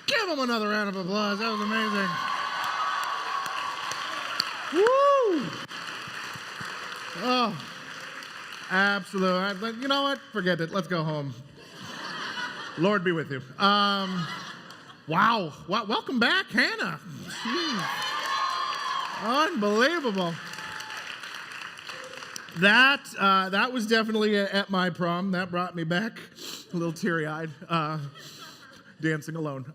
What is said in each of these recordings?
Give them another round of applause. That was amazing. Woo! Oh, absolutely. But you know what? Forget it. Let's go home. Lord be with you. Wow. Welcome back, Hannah. Jeez. Unbelievable. That was definitely at my prom. That brought me back a little teary-eyed, dancing alone.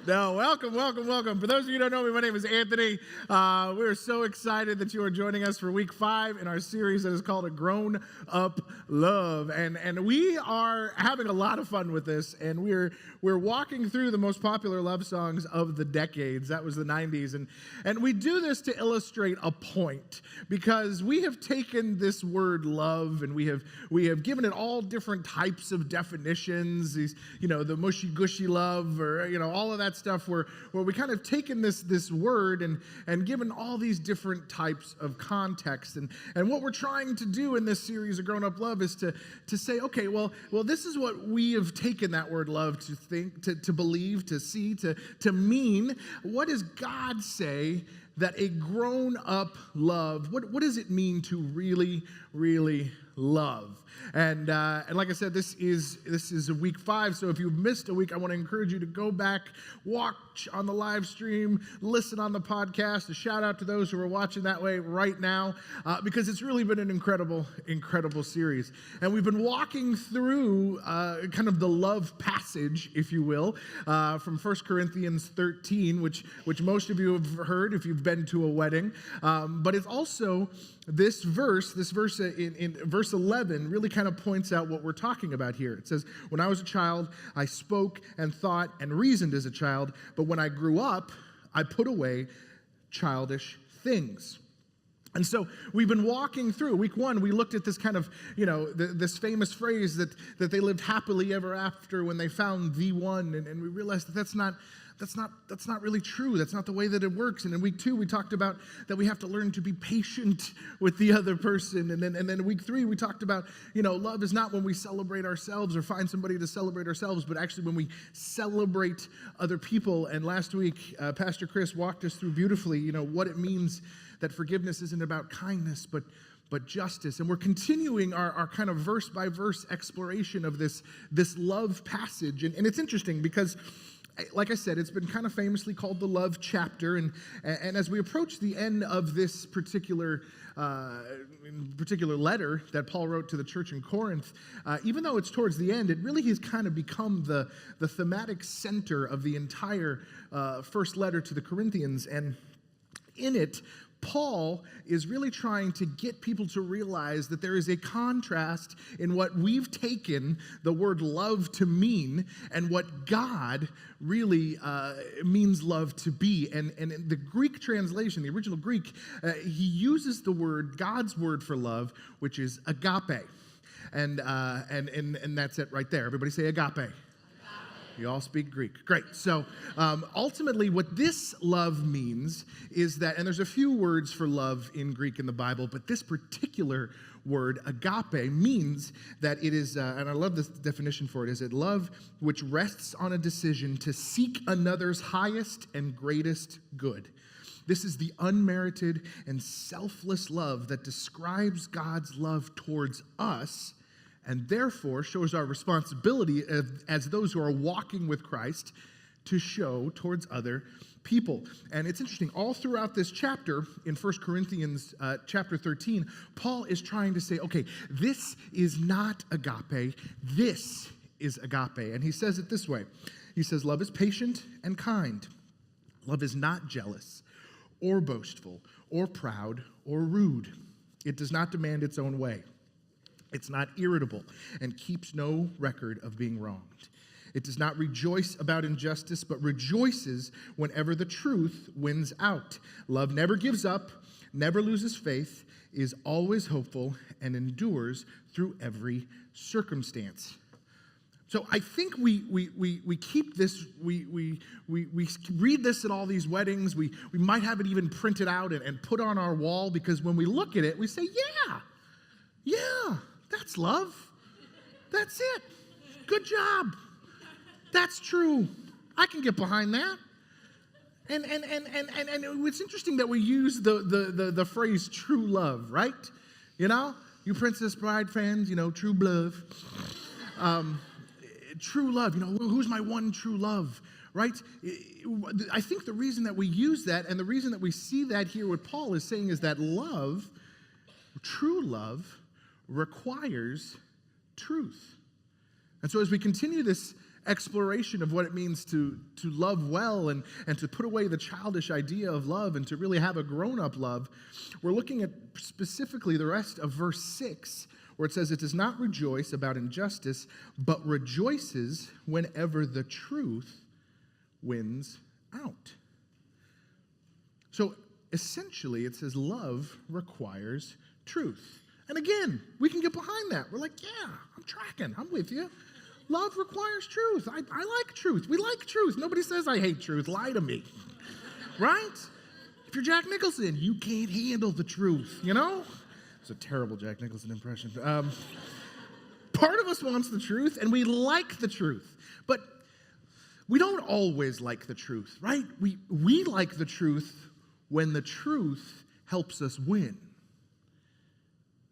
No, welcome. For those of you who don't know me, my name is Anthony. We're so excited that you are joining us for week 5 in our series that is called A Grown Up Love. And we are having a lot of fun with this, and we're walking through the most popular love songs of the decades. That was the 90s. And we do this to illustrate a point, because we have taken this word love and we have given it all different types of definitions. These, the mushy-gushy love, or, all of that stuff where we kind of taken this word and given all these different types of context. And what we're trying to do in this series of Grown Up Love is to say, okay, well, this is what we have taken that word love to think, to believe, to see, to mean. What does God say that a grown-up love, what does it mean to really, really love? And like I said, this is a week 5, so if you've missed a week, I want to encourage you to go back, watch on the live stream, listen on the podcast. A shout out to those who are watching that way right now, because it's really been an incredible series. And we've been walking through kind of the love passage, if you will, from 1 Corinthians 13, which most of you have heard if you've been to a wedding. But it's also this verse in verse 11 really kind of points out what we're talking about here. It says, when I was a child, I spoke and thought and reasoned as a child, but when I grew up, I put away childish things. And so we've been walking through. Week 1, we looked at this kind of, this famous phrase that they lived happily ever after when they found the one, and we realized that that's not really true. That's not the way that it works. And in week 2, we talked about that we have to learn to be patient with the other person. And then in week 3, we talked about, love is not when we celebrate ourselves or find somebody to celebrate ourselves, but actually when we celebrate other people. And last week, Pastor Chris walked us through beautifully, what it means that forgiveness isn't about kindness, but justice. And we're continuing our kind of verse-by-verse exploration of this love passage. And it's interesting because, like I said, it's been kind of famously called the love chapter, and as we approach the end of this particular letter that Paul wrote to the church in Corinth, even though it's towards the end, it really has kind of become the thematic center of the entire first letter to the Corinthians. And in it, Paul is really trying to get people to realize that there is a contrast in what we've taken the word love to mean and what God really means love to be. And in the Greek translation, the original Greek, he uses the word, God's word for love, which is agape. And that's it right there. Everybody say agape. You all speak Greek. Great. So ultimately what this love means is that, and there's a few words for love in Greek in the Bible, but this particular word, agape, means that it is, and I love this definition for it, is it love which rests on a decision to seek another's highest and greatest good. This is the unmerited and selfless love that describes God's love towards us, and therefore shows our responsibility as those who are walking with Christ to show towards other people. And it's interesting, all throughout this chapter, in 1 Corinthians chapter 13, Paul is trying to say, okay, this is not agape, this is agape. And he says it this way. He says, love is patient and kind. Love is not jealous or boastful or proud or rude. It does not demand its own way. It's not irritable and keeps no record of being wronged. It does not rejoice about injustice, but rejoices whenever the truth wins out. Love never gives up, never loses faith, is always hopeful, and endures through every circumstance. So I think we keep this, we read this at all these weddings. We might have it even printed out and put on our wall, because when we look at it, we say, yeah, that's love. That's it. Good job. That's true. I can get behind that. And it's interesting that we use the phrase true love, right? You know, you Princess Bride fans, you know, true love. True love, you know, who's my one true love, right? I think the reason that we use that and the reason that we see that here what Paul is saying is that love, true love, requires truth. And so as we continue this exploration of what it means to love well and to put away the childish idea of love and to really have a grown-up love, we're looking at specifically the rest of verse 6, where it says, "It does not rejoice about injustice, but rejoices whenever the truth wins out." So essentially, it says love requires truth. And again, we can get behind that. We're like, yeah, I'm tracking. I'm with you. Love requires truth. I like truth. We like truth. Nobody says I hate truth. Lie to me. Right? If you're Jack Nicholson, you can't handle the truth, you know? It's a terrible Jack Nicholson impression. Part of us wants the truth, and we like the truth. But we don't always like the truth, right? We like the truth when the truth helps us win.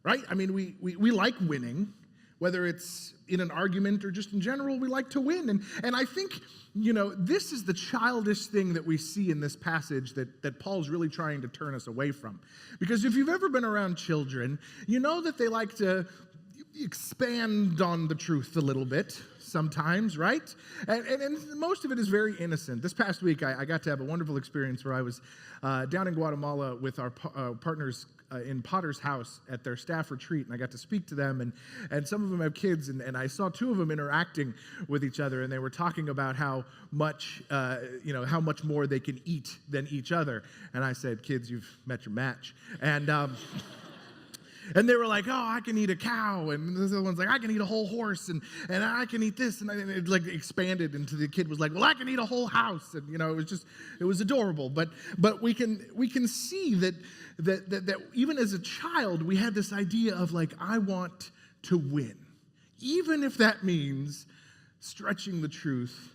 Right? I mean, we like winning. Whether it's in an argument or just in general, we like to win. And I think, you know, this is the childish thing that we see in this passage that Paul's really trying to turn us away from. Because if you've ever been around children, you know that they like to expand on the truth a little bit sometimes, right? And most of it is very innocent. This past week, I got to have a wonderful experience where I was down in Guatemala with our partners in Potter's house at their staff retreat, and I got to speak to them, and some of them have kids, and I saw two of them interacting with each other, and they were talking about how much more they can eat than each other. And I said, "Kids, you've met your match." And they were like, "Oh, I can eat a cow," and the other one's like, "I can eat a whole horse, and I can eat this," and it like expanded into the kid was like, "Well, I can eat a whole house," and you know, it was adorable. But we can see that even as a child, we had this idea of like, I want to win, even if that means stretching the truth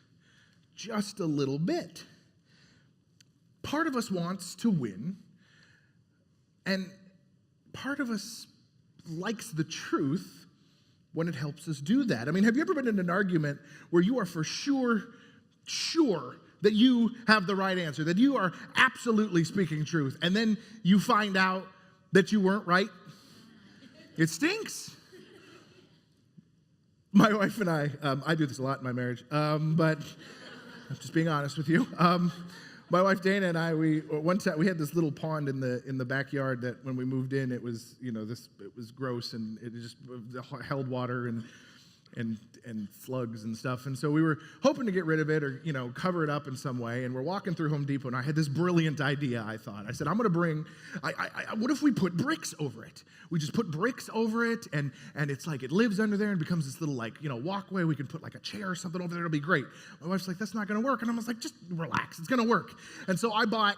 just a little bit. Part of us wants to win, and part of us likes the truth when it helps us do that. I mean, have you ever been in an argument where you are for sure that you have the right answer, that you are absolutely speaking truth, and then you find out that you weren't right? It stinks. My wife and I do this a lot in my marriage, but I'm just being honest with you. My wife Dana and I, we had this little pond in the backyard that when we moved in, it was, you know, it was gross and it just held water and slugs and stuff. And so we were hoping to get rid of it or, you know, cover it up in some way. And we're walking through Home Depot, and I had this brilliant idea, I thought. I said, I'm going to bring, what if we put bricks over it? We just put bricks over it, and it's like it lives under there and becomes this little, like, you know, walkway. We can put like a chair or something over there. It'll be great. My wife's like, that's not going to work. And I was like, just relax. It's going to work. And so I bought,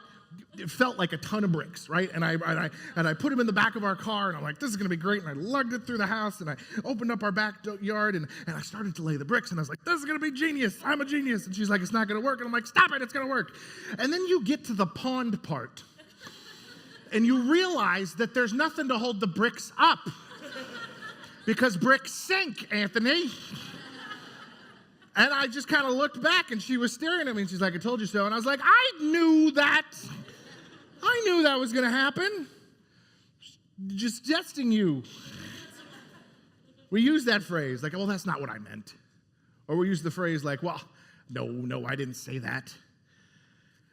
it felt like a ton of bricks, right? And I put them in the back of our car, and I'm like, this is going to be great. And I lugged it through the house, and I opened up our backyard, and I started to lay the bricks, and I was like, this is going to be genius. I'm a genius. And she's like, it's not going to work. And I'm like, stop it. It's going to work. And then you get to the pond part, and you realize that there's nothing to hold the bricks up because bricks sink, Anthony. And I just kind of looked back, and she was staring at me, and she's like, I told you so. And I was like, I knew that was going to happen. Just testing you. We use that phrase, like, well, that's not what I meant. Or we use the phrase like, well, no, I didn't say that.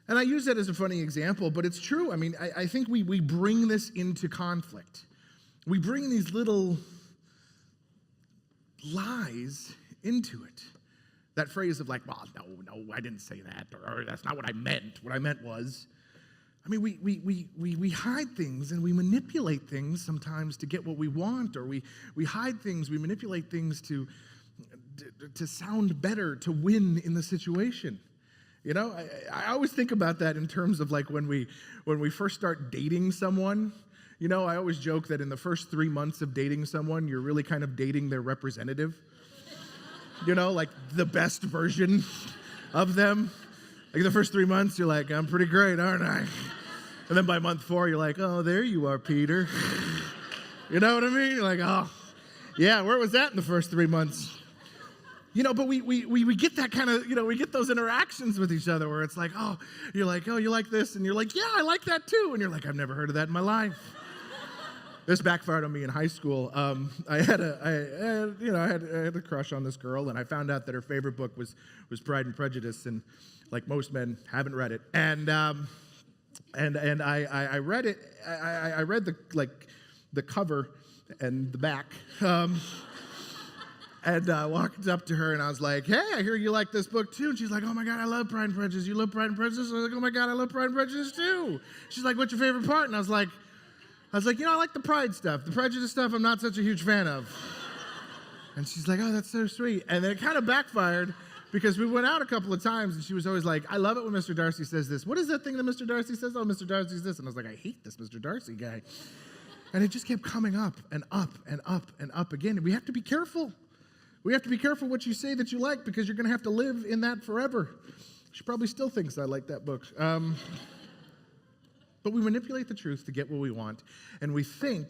And I use that as a funny example, but it's true. I mean, I think we bring this into conflict. We bring these little lies into it. That phrase of like, well, no, I didn't say that, or that's not what I meant. What I meant was, I mean, we hide things and we manipulate things sometimes to get what we want, or we hide things, we manipulate things to sound better, to win in the situation. You know, I always think about that in terms of like when we first start dating someone. You know, I always joke that in the first 3 months of dating someone, you're really kind of dating their representative. like the best version of them. Like the first 3 months, you're like, I'm pretty great, aren't I? And then by month 4, you're like, oh, there you are, Peter. You know what I mean? You're like, oh, yeah, where was that in the first 3 months? But we get that kind of, we get those interactions with each other where it's like, oh, you're like, oh, you like this? And you're like, yeah, I like that too. And you're like, I've never heard of that in my life. This backfired on me in high school. I had a crush on this girl, and I found out that her favorite book was Pride and Prejudice, and like most men, haven't read it. And I read it. I read the cover and the back. And I walked up to her and I was like, hey, I hear you like this book too. And she's like, oh my God, I love Pride and Prejudice. You love Pride and Prejudice? I was like, oh my God, I love Pride and Prejudice too. She's like, what's your favorite part? And I was like, I like the Pride stuff. The Prejudice stuff, I'm not such a huge fan of. And she's like, oh, that's so sweet. And then it kind of backfired because we went out a couple of times and she was always like, I love it when Mr. Darcy says this. What is that thing that Mr. Darcy says? Oh, Mr. Darcy's this. And I was like, I hate this Mr. Darcy guy. And it just kept coming up and up and up and up again. And we have to be careful. We have to be careful what you say that you like because you're going to have to live in that forever. She probably still thinks I like that book. But we manipulate the truth to get what we want. And we think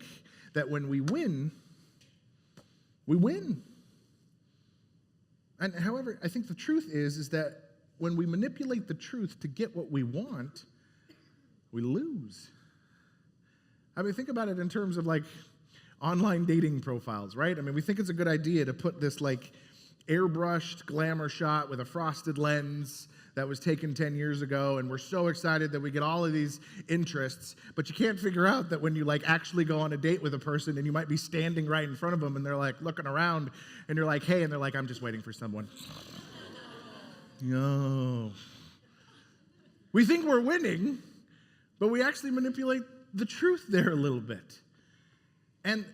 that when we win, we win. And however, I think the truth is that when we manipulate the truth to get what we want, we lose. I mean, think about it in terms of like online dating profiles, right? I mean, we think it's a good idea to put this like airbrushed glamour shot with a frosted lens that was taken 10 years ago, and we're so excited that we get all of these interests, but you can't figure out that when you like actually go on a date with a person and you might be standing right in front of them and they're like looking around and you're like, hey, and they're like, I'm just waiting for someone. No. We think we're winning, but we actually manipulate the truth there a little bit. And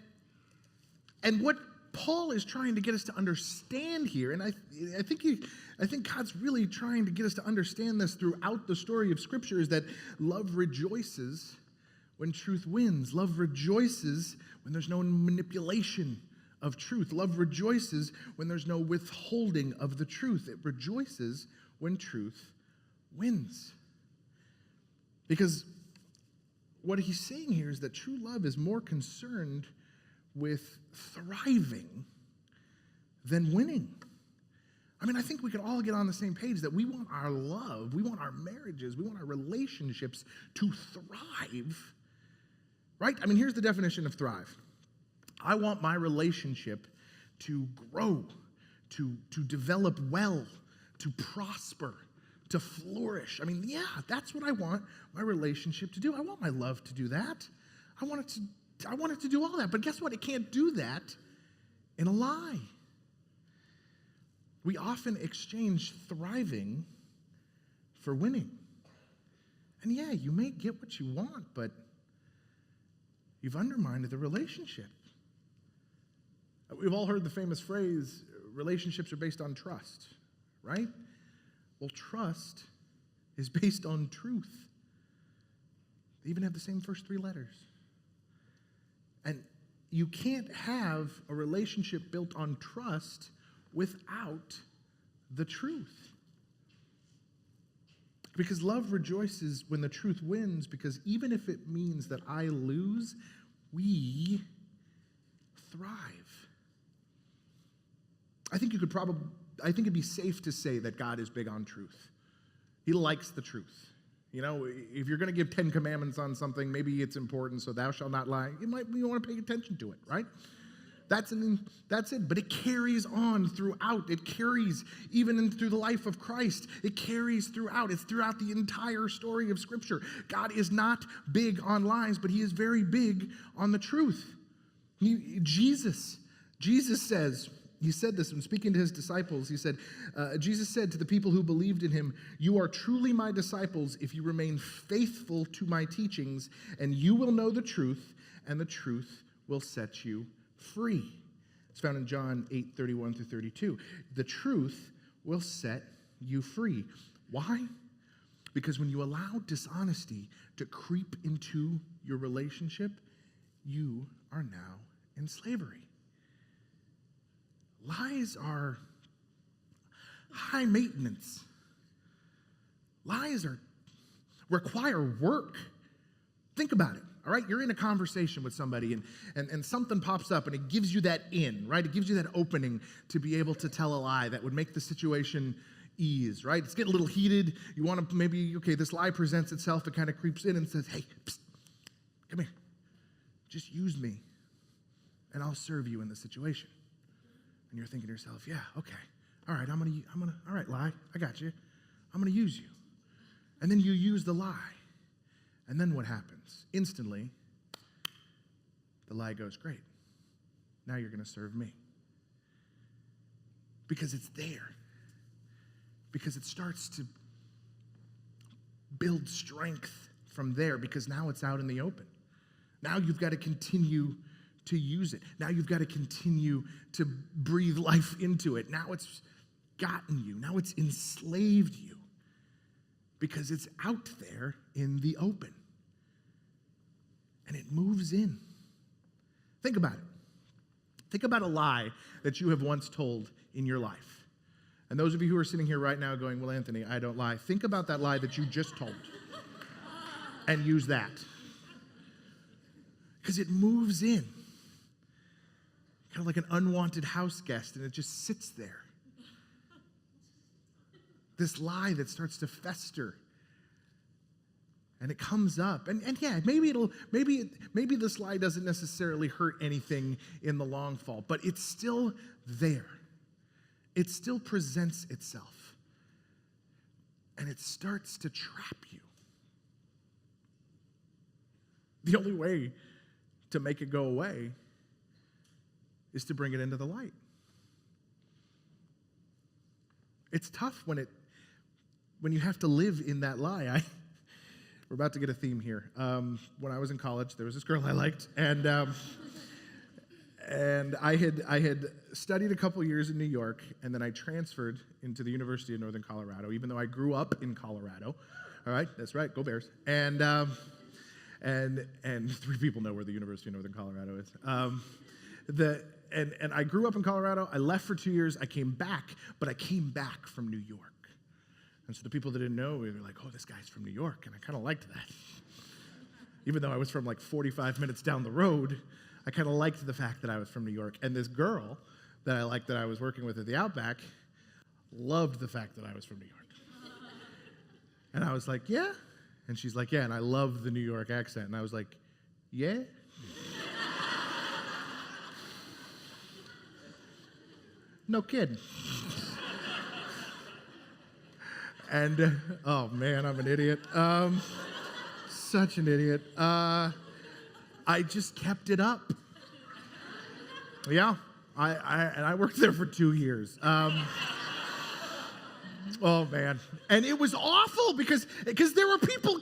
what Paul is trying to get us to understand here, and I think God's really trying to get us to understand this throughout the story of Scripture, is that love rejoices when truth wins. Love rejoices when there's no manipulation of truth. Love rejoices when there's no withholding of the truth. It rejoices when truth wins. Because what he's saying here is that true love is more concerned with thriving than winning. I mean, I think we can all get on the same page that we want our love, we want our marriages, we want our relationships to thrive, right? I mean, here's the definition of thrive. I want my relationship to grow, to develop well, to prosper, to flourish. I mean, yeah, that's what I want my relationship to do. I want my love to do that. I want it to do all that. But guess what? It can't do that in a lie. We often exchange thriving for winning. And yeah, you may get what you want, but you've undermined the relationship. We've all heard the famous phrase, relationships are based on trust, right? Well, trust is based on truth. They even have the same first 3 letters. And you can't have a relationship built on trust without the truth. Because love rejoices when the truth wins, because even if it means that I lose, we thrive. I think it'd be safe to say that God is big on truth. He likes the truth. You know, if you're going to give 10 commandments on something, maybe it's important, so thou shalt not lie. You want to pay attention to it, right? That's it. But it carries on throughout. It carries even through the life of Christ. It carries throughout. It's throughout the entire story of Scripture. God is not big on lies, but he is very big on the truth. Jesus says, he said this when speaking to his disciples. He said, Jesus said to the people who believed in him, you are truly my disciples if you remain faithful to my teachings, and you will know the truth, and the truth will set you free. It's found in John 8:31-32. The truth will set you free. Why? Because when you allow dishonesty to creep into your relationship, you are now in slavery. Lies are high maintenance. Lies require work. Think about it, all right? You're in a conversation with somebody and something pops up and it gives you that in, right? It gives you that opening to be able to tell a lie that would make the situation ease, right? It's getting a little heated. You want to maybe, okay, this lie presents itself. It kind of creeps in and says, hey, psst, come here. Just use me and I'll serve you in the situation. And you're thinking to yourself, yeah, okay. All right, all right, lie, I got you. I'm going to use you. And then you use the lie. And then what happens? Instantly, the lie goes, great. Now you're going to serve me. Because it's there. Because it starts to build strength from there, because now it's out in the open. Now you've got to continue to use it. Now you've got to continue to breathe life into it. Now it's gotten you. Now it's enslaved you. Because it's out there in the open. And it moves in. Think about it. Think about a lie that you have once told in your life. And those of you who are sitting here right now going, well, Anthony, I don't lie. Think about that lie that you just told. And use that. Because it moves in. Kind of like an unwanted house guest, and it just sits there. This lie that starts to fester. And it comes up. And yeah, maybe this lie doesn't necessarily hurt anything in the long fall, but it's still there. It still presents itself. And it starts to trap you. The only way to make it go away is to bring it into the light. It's tough when you have to live in that lie. We're about to get a theme here. When I was in college, there was this girl I liked, and I had studied a couple years in New York, and then I transferred into the University of Northern Colorado, even though I grew up in Colorado. All right, that's right, go Bears. And 3 people know where the University of Northern Colorado is. And I grew up in Colorado. I left for 2 years. I came back, but I came back from New York. And so the people that didn't know me were like, oh, this guy's from New York. And I kind of liked that. Even though I was from like 45 minutes down the road, I kind of liked the fact that I was from New York. And this girl that I liked that I was working with at the Outback loved the fact that I was from New York. And I was like, yeah? And she's like, yeah, and I love the New York accent. And I was like, yeah? No kidding. And, oh man, I'm an idiot. Such an idiot. I just kept it up. Yeah, I worked there for 2 years. Oh man, and it was awful because there were people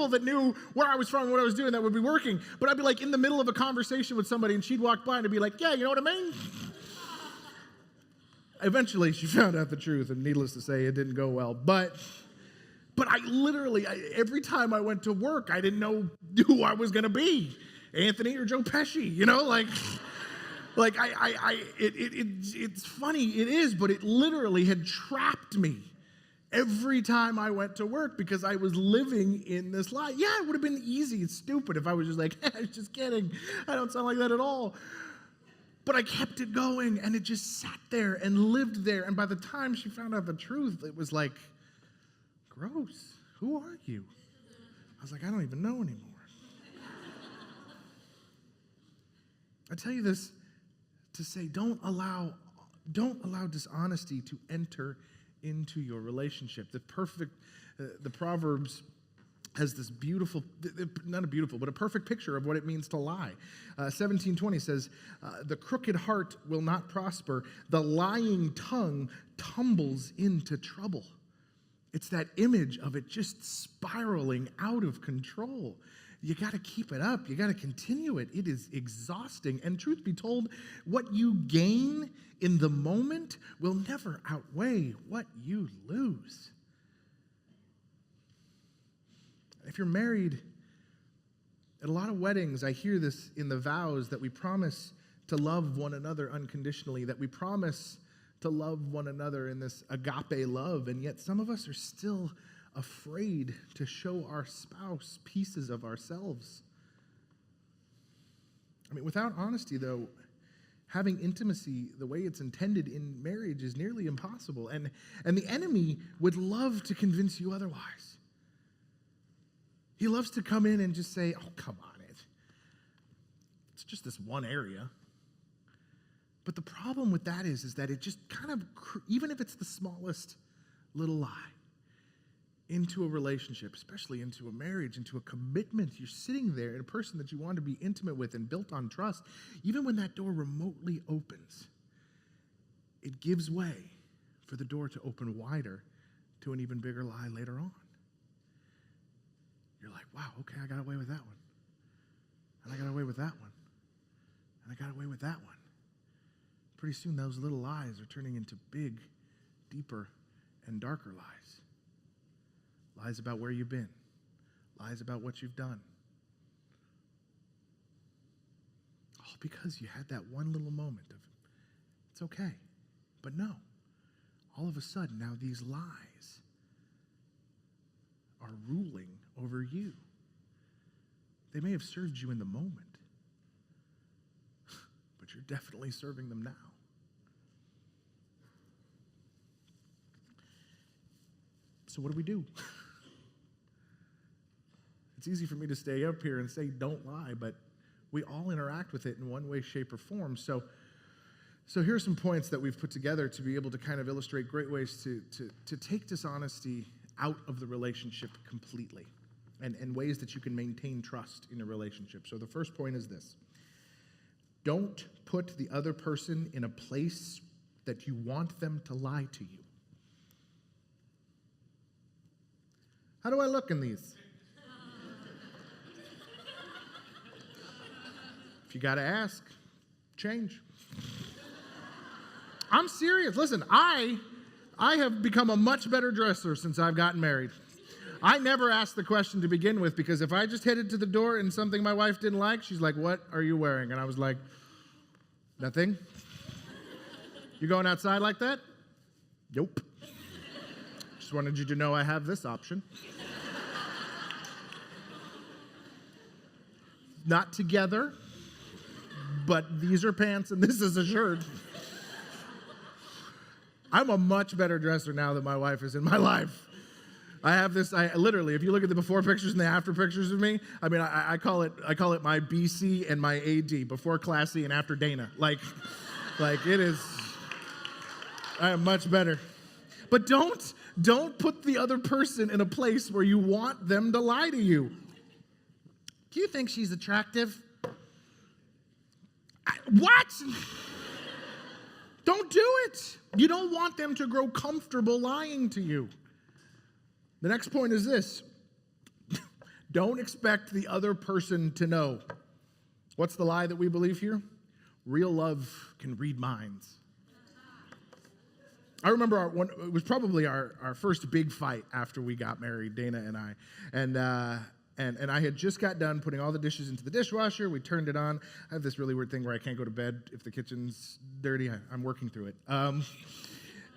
that knew where I was from and what I was doing that would be working. But I'd be like in the middle of a conversation with somebody, and she'd walk by and I'd be like, yeah, you know what I mean? Eventually, she found out the truth, and needless to say, it didn't go well. But I literally, every time I went to work, I didn't know who I was going to be, Anthony or Joe Pesci, you know, it's funny, it is, but it literally had trapped me every time I went to work because I was living in this lie. Yeah, it would have been easy and stupid if I was just like, I was just kidding. I don't sound like that at all. But I kept it going, and it just sat there and lived there. And by the time she found out the truth, it was like, gross. Who are you? I was like, I don't even know anymore. I tell you this to say, don't allow dishonesty to enter into your relationship. The Proverbs has this beautiful, not a beautiful, but a perfect picture of what it means to lie. 17:20 says, the crooked heart will not prosper. The lying tongue tumbles into trouble. It's that image of it just spiraling out of control. You got to keep it up. You got to continue it. It is exhausting. And truth be told, what you gain in the moment will never outweigh what you lose. If you're married, at a lot of weddings, I hear this in the vows that we promise to love one another unconditionally, that we promise to love one another in this agape love, and yet some of us are still afraid to show our spouse pieces of ourselves. I mean, without honesty, though, having intimacy the way it's intended in marriage is nearly impossible, and the enemy would love to convince you otherwise. He loves to come in and just say, oh, come on, it's just this one area. But the problem with that is that it just kind of, even if it's the smallest little lie, into a relationship, especially into a marriage, into a commitment, you're sitting there in a person that you want to be intimate with and built on trust, even when that door remotely opens, it gives way for the door to open wider to an even bigger lie later on. You're like, wow, okay, I got away with that one. And I got away with that one. And I got away with that one. Pretty soon those little lies are turning into big, deeper, and darker lies. Lies about where you've been. Lies about what you've done. All because you had that one little moment of, it's okay. But no. All of a sudden, now these lies are ruling over you. They may have served you in the moment, but you're definitely serving them now. So what do we do? It's easy for me to stay up here and say, don't lie, but we all interact with it in one way, shape, or form. So here's some points that we've put together to be able to kind of illustrate great ways to take dishonesty out of the relationship completely, and ways that you can maintain trust in a relationship. So the first point is this: don't put the other person in a place that you want them to lie to you. How do I look in these? If you got to ask, change. I'm serious. Listen, I have become a much better dresser since I've gotten married. I never asked the question to begin with, because if I just headed to the door and something my wife didn't like, she's like, what are you wearing? And I was like, nothing. You going outside like that? Nope. Just wanted you to know I have this option. Not together, but these are pants and this is a shirt. I'm a much better dresser now that my wife is in my life. I have this, literally, if you look at the before pictures and the after pictures of me, I mean, I call it my BC and my AD, before Classy and after Dana. Like it is, I am much better. But don't put the other person in a place where you want them to lie to you. Do you think she's attractive? What? Don't do it. You don't want them to grow comfortable lying to you. The next point is this: don't expect the other person to know. What's the lie that we believe here? Real love can read minds. I remember it was probably our first big fight after we got married, Dana and I. And I had just got done putting all the dishes into the dishwasher. We turned it on. I have this really weird thing where I can't go to bed if the kitchen's dirty. I'm working through it.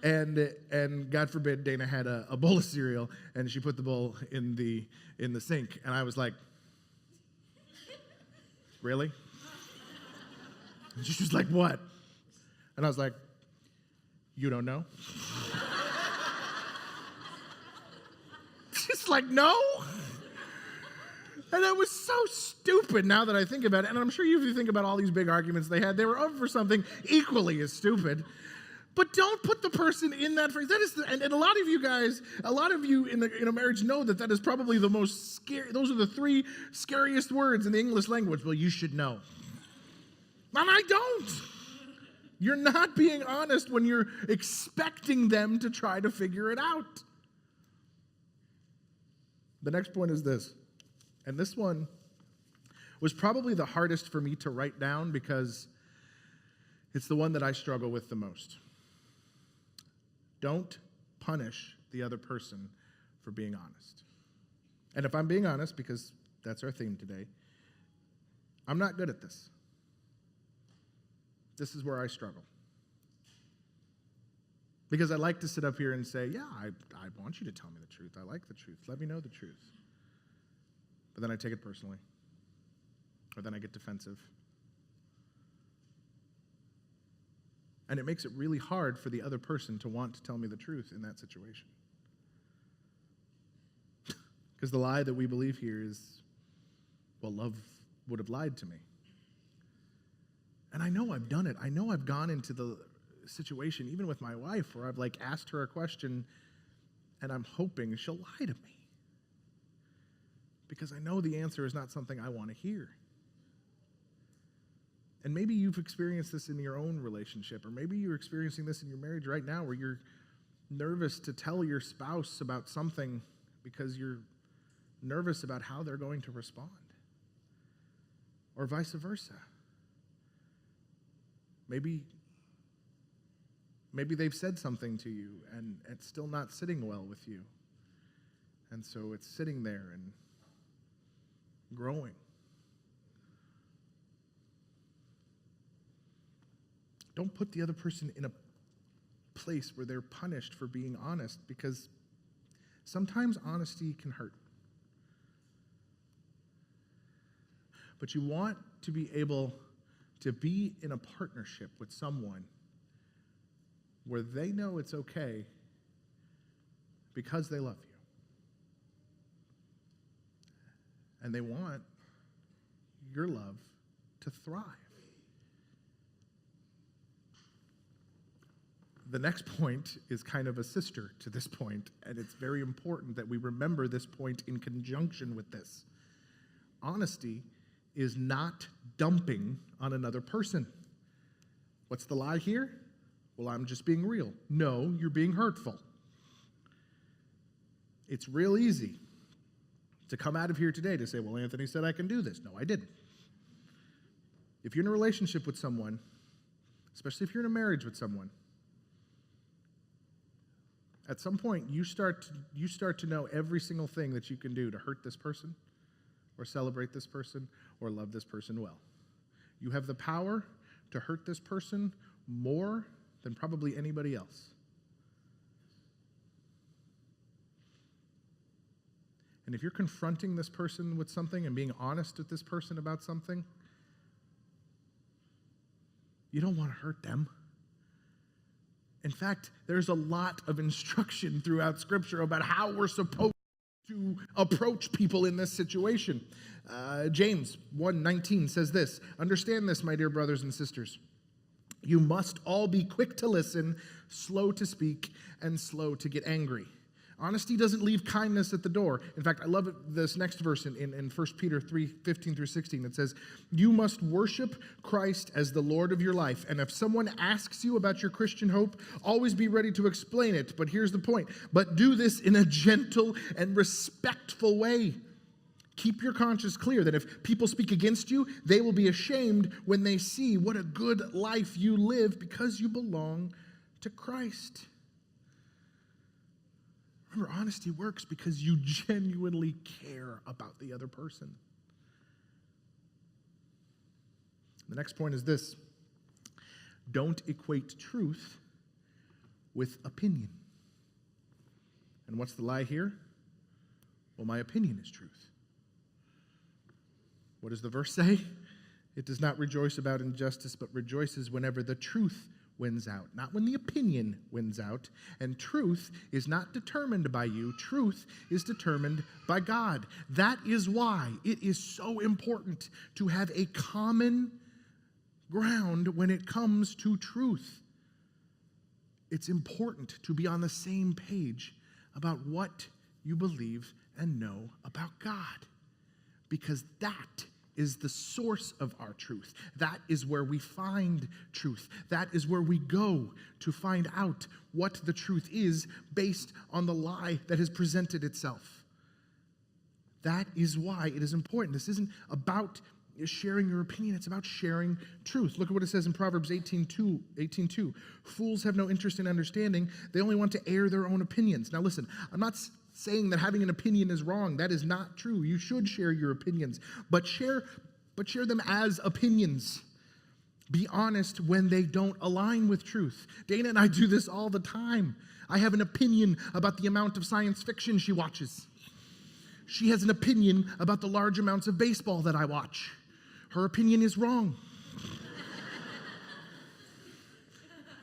And God forbid, Dana had a bowl of cereal, and she put the bowl in the sink. And I was like, really? And she was like, what? And I was like, you don't know? She's like, no? And it was so stupid now that I think about it. And I'm sure if you think about all these big arguments they had, they were over something equally as stupid. But don't put the person in that phrase. That is, and a lot of you guys, a lot of you in a marriage know that is probably the most scary. Those are the three scariest words in the English language. Well, you should know. And I don't. You're not being honest when you're expecting them to try to figure it out. The next point is this. And this one was probably the hardest for me to write down because it's the one that I struggle with the most. Don't punish the other person for being honest. And if I'm being honest, because that's our theme today, I'm not good at this. This is where I struggle. Because I like to sit up here and say, yeah, I want you to tell me the truth. I like the truth. Let me know the truth. But then I take it personally. Or then I get defensive. And it makes it really hard for the other person to want to tell me the truth in that situation. Because the lie that we believe here is, well, love would have lied to me. And I know I've done it. I know I've gone into the situation, even with my wife, where I've asked her a question and I'm hoping she'll lie to me. Because I know the answer is not something I want to hear. And maybe you've experienced this in your own relationship, or maybe you're experiencing this in your marriage right now where you're nervous to tell your spouse about something because you're nervous about how they're going to respond, or vice versa. Maybe they've said something to you and it's still not sitting well with you. And so it's sitting there and growing. Don't put the other person in a place where they're punished for being honest, because sometimes honesty can hurt. But you want to be able to be in a partnership with someone where they know it's okay because they love you. And they want your love to thrive. The next point is kind of a sister to this point, and it's very important that we remember this point in conjunction with this. Honesty is not dumping on another person. What's the lie here? Well, I'm just being real. No, you're being hurtful. It's real easy to come out of here today to say, well, Anthony said I can do this. No, I didn't. If you're in a relationship with someone, especially if you're in a marriage with someone, at some point you start to know every single thing that you can do to hurt this person, or celebrate this person, or love this person well. You have the power to hurt this person more than probably anybody else. And if you're confronting this person with something and being honest with this person about something, you don't want to hurt them. In fact, there's a lot of instruction throughout Scripture about how we're supposed to approach people in this situation. James 1:19 says this, "Understand this, my dear brothers and sisters. You must all be quick to listen, slow to speak, and slow to get angry." Honesty doesn't leave kindness at the door. In fact, I love this next verse in 1 Peter 3:15-16. It says, "You must worship Christ as the Lord of your life. And if someone asks you about your Christian hope, always be ready to explain it." But here's the point. But do this in a gentle and respectful way. Keep your conscience clear that if people speak against you, they will be ashamed when they see what a good life you live because you belong to Christ. Remember, honesty works because you genuinely care about the other person. The next point is this: don't equate truth with opinion. And what's the lie here? Well, my opinion is truth. What does the verse say? It does not rejoice about injustice, but rejoices whenever the truth wins out, not when the opinion wins out. And truth is not determined by you. Truth is determined by God. That is why it is so important to have a common ground when it comes to truth. It's important to be on the same page about what you believe and know about God, because that is the source of our truth. That is where we find truth. That is where we go to find out what the truth is based on the lie that has presented itself. That is why it is important. This isn't about sharing your opinion. It's about sharing truth. Look at what it says in Proverbs 18:2. Fools have no interest in understanding. They only want to air their own opinions. Now listen, I'm not saying that having an opinion is wrong. That is not true. You should share your opinions, but share them as opinions. Be honest when they don't align with truth. Dana and I do this all the time. I have an opinion about the amount of science fiction she watches. She has an opinion about the large amounts of baseball that I watch. Her opinion is wrong.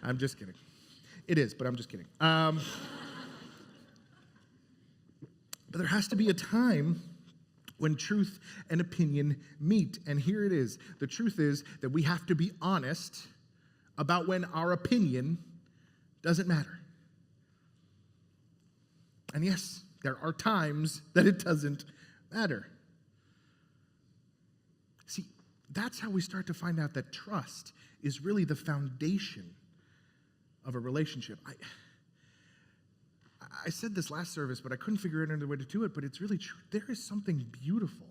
I'm just kidding. It is, but I'm just kidding. But there has to be a time when truth and opinion meet. And here it is. The truth is that we have to be honest about when our opinion doesn't matter. And yes, there are times that it doesn't matter. See, that's how we start to find out that trust is really the foundation of a relationship. I said this last service, but I couldn't figure out another way to do it, but it's really true. There is something beautiful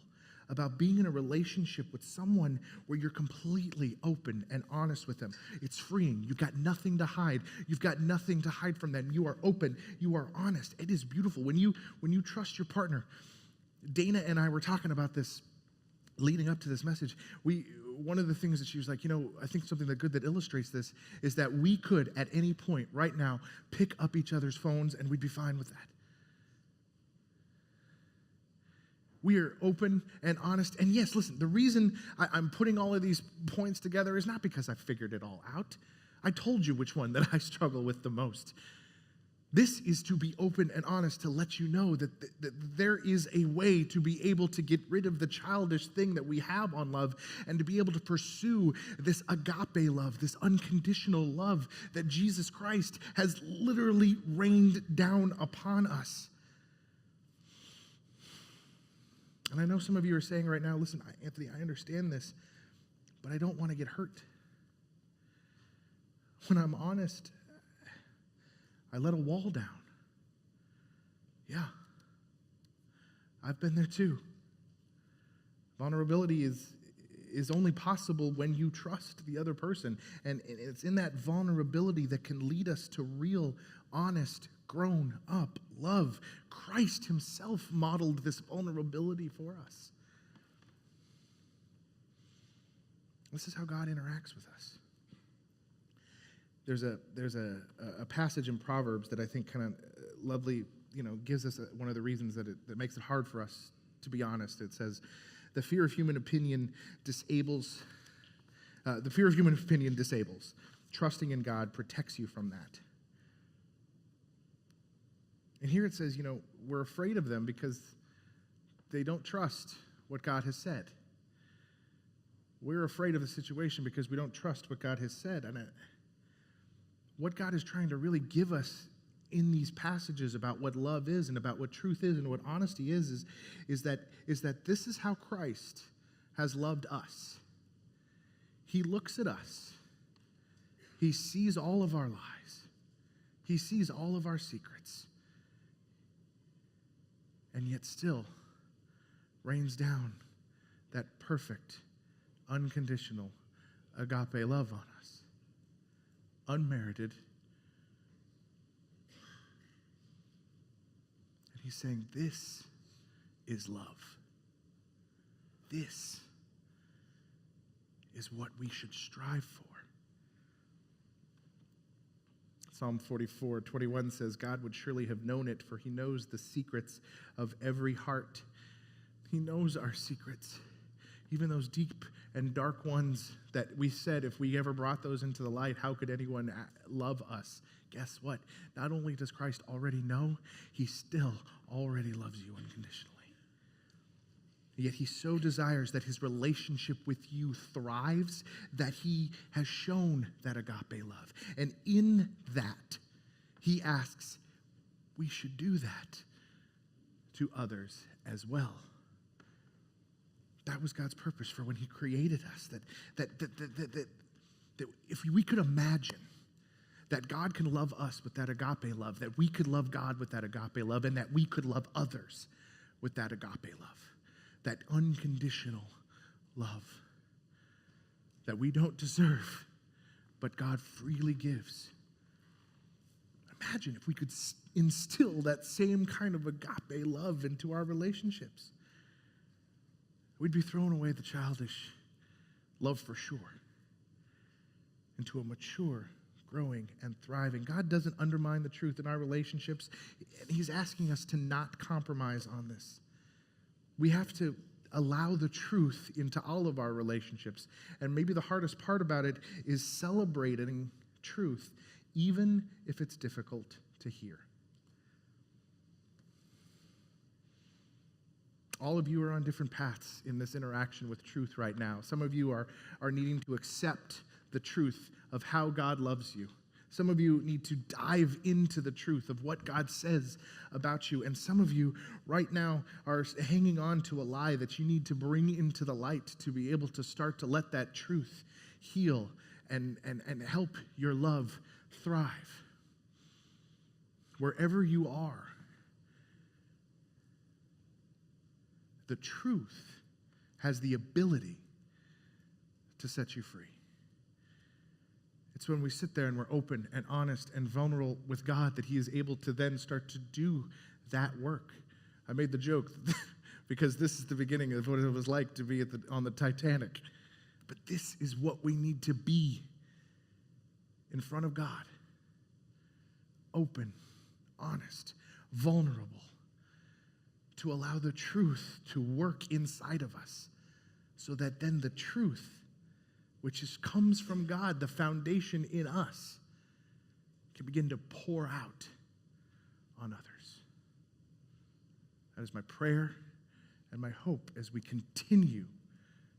about being in a relationship with someone where you're completely open and honest with them. It's freeing. You've got nothing to hide. You've got nothing to hide from them. You are open. You are honest. It is beautiful. When you trust your partner, Dana and I were talking about this leading up to this message. One of the things that she was like, I think something that good that illustrates this is that we could, at any point right now, pick up each other's phones and we'd be fine with that. We are open and honest. And yes, listen, the reason I'm putting all of these points together is not because I figured it all out. I told you which one that I struggle with the most. This is to be open and honest, to let you know that there is a way to be able to get rid of the childish thing that we have on love and to be able to pursue this agape love, this unconditional love that Jesus Christ has literally rained down upon us. And I know some of you are saying right now, listen, Anthony, I understand this, but I don't want to get hurt. When I'm honest, I let a wall down. Yeah, I've been there too. Vulnerability is only possible when you trust the other person. And it's in that vulnerability that can lead us to real, honest, grown up love. Christ himself modeled this vulnerability for us. This is how God interacts with us. There's a passage in Proverbs that I think kind of lovely, gives us one of the reasons that makes it hard for us to be honest. It says, the fear of human opinion disables. Trusting in God protects you from that. And here it says, we're afraid of them because they don't trust what God has said. We're afraid of the situation because we don't trust what God has said. And what God is trying to really give us in these passages about what love is and about what truth is and what honesty is that this is how Christ has loved us. He looks at us. He sees all of our lies. He sees all of our secrets. And yet still rains down that perfect, unconditional agape love on us. Unmerited. And he's saying, this is love. This is what we should strive for. Psalm 44:21 says, God would surely have known it, for he knows the secrets of every heart. He knows our secrets, even those deep and dark ones that we said if we ever brought those into the light, how could anyone love us? Guess what? Not only does Christ already know, he still already loves you unconditionally. Yet he so desires that his relationship with you thrives, that he has shown that agape love. And in that, he asks, we should do that to others as well. That was God's purpose for when he created us, that if we could imagine that God can love us with that agape love, that we could love God with that agape love, and that we could love others with that agape love. That unconditional love that we don't deserve, but God freely gives. Imagine if we could instill that same kind of agape love into our relationships. We'd be throwing away the childish love for sure. into a mature, growing, and thriving. God doesn't undermine the truth in our relationships. He's asking us to not compromise on this. We have to allow the truth into all of our relationships. And maybe the hardest part about it is celebrating truth, even if it's difficult to hear. All of you are on different paths in this interaction with truth right now. Some of you are needing to accept the truth of how God loves you. Some of you need to dive into the truth of what God says about you. And some of you right now are hanging on to a lie that you need to bring into the light to be able to start to let that truth heal and help your love thrive. Wherever you are, the truth has the ability to set you free. It's when we sit there and we're open and honest and vulnerable with God that he is able to then start to do that work. I made the joke because this is the beginning of what it was like to be on the Titanic. But this is what we need to be in front of God. Open, honest, vulnerable, to allow the truth to work inside of us so that then the truth, which comes from God, the foundation in us, can begin to pour out on others. That is my prayer and my hope as we continue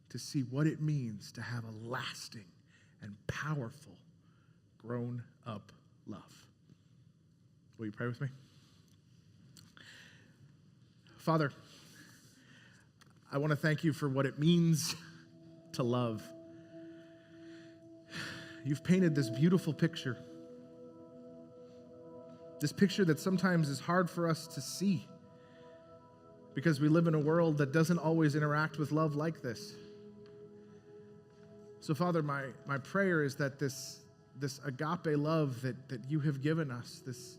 to see what it means to have a lasting and powerful grown-up love. Will you pray with me? Father, I want to thank you for what it means to love. You've painted this beautiful picture. This picture that sometimes is hard for us to see because we live in a world that doesn't always interact with love like this. So, Father, my prayer is that this agape love that you have given us, this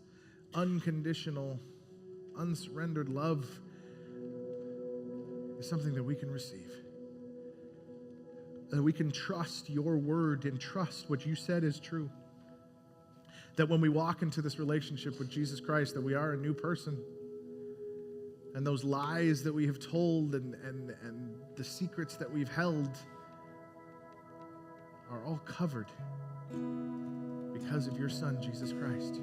unconditional, unsurrendered love, is something that we can receive. That we can trust your word and trust what you said is true. That when we walk into this relationship with Jesus Christ, that we are a new person. And those lies that we have told and the secrets that we've held are all covered because of your Son, Jesus Christ.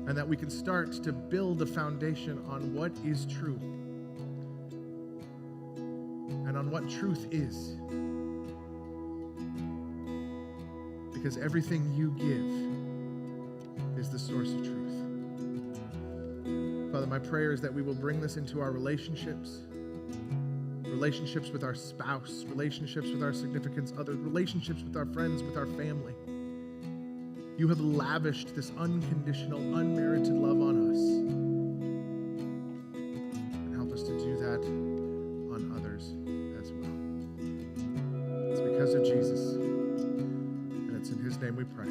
And that we can start to build a foundation on what is true and on what truth is. Because everything you give is the source of truth. Father, my prayer is that we will bring this into our relationships with our spouse, relationships with our significant others, relationships with our friends, with our family. You have lavished this unconditional, unmerited love on us. And help us to do that on others as well. It's because of Jesus, and it's in his name we pray.